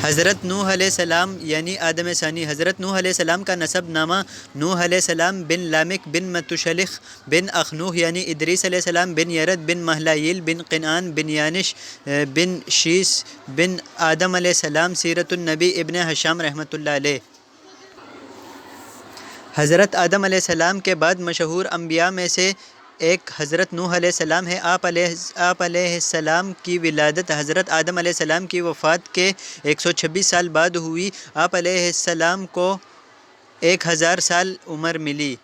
حضرت نوح علیہ السلام یعنی آدم ثانی۔ حضرت نوح علیہ السلام کا نسب نامہ نوح علیہ السلام بن لامک بن متشلخ بن اخنوح یعنی ادریس علیہ السلام بن یرد بن مہلائیل بن قنعان بن یانش بن شیس بن آدم علیہ السلام۔ سیرت النبی ابن ہشام رحمۃ اللہ علیہ۔ حضرت آدم علیہ السلام کے بعد مشہور انبیاء میں سے ایک حضرت نوح علیہ السلام ہے۔ آپ علیہ السلام کی ولادت حضرت آدم علیہ السلام کی وفات کے 126 سال بعد ہوئی۔ آپ علیہ السلام کو 1000 سال عمر ملی۔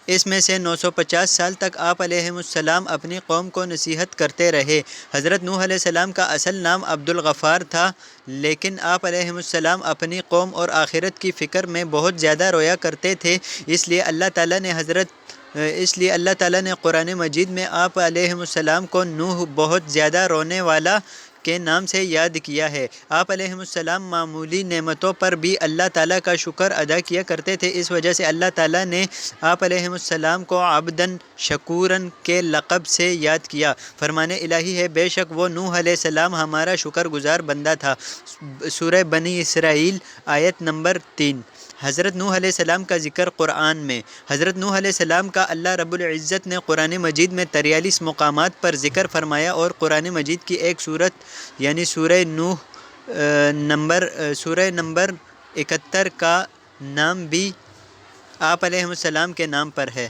اس میں سے 950 سال تک آپ علیہ السلام اپنی قوم کو نصیحت کرتے رہے۔ حضرت نوح علیہ السلام کا اصل نام عبدالغفار تھا، لیکن آپ علیہ السلام اپنی قوم اور آخرت کی فکر میں بہت زیادہ رویا کرتے تھے، اس لیے اللہ تعالیٰ نے قرآن مجید میں آپ علیہ السلام کو نوح بہت زیادہ رونے والا کے نام سے یاد کیا ہے۔ آپ علیہ السلام معمولی نعمتوں پر بھی اللہ تعالیٰ کا شکر ادا کیا کرتے تھے، اس وجہ سے اللہ تعالیٰ نے آپ علیہ السلام کو عبداً شکوراً کے لقب سے یاد کیا۔ فرمان الہی ہے، بے شک وہ نوح علیہ السلام ہمارا شکر گزار بندہ تھا۔ سورہ بنی اسرائیل آیت نمبر 3۔ حضرت نوح علیہ السلام کا ذکر قرآن میں۔ حضرت نوح علیہ السلام کا اللہ رب العزت نے قرآن مجید میں 43 مقامات پر ذکر فرمایا، اور قرآن مجید کی ایک سورت یعنی سورہ نوح سورہ نمبر 71 کا نام بھی آپ علیہ السلام کے نام پر ہے۔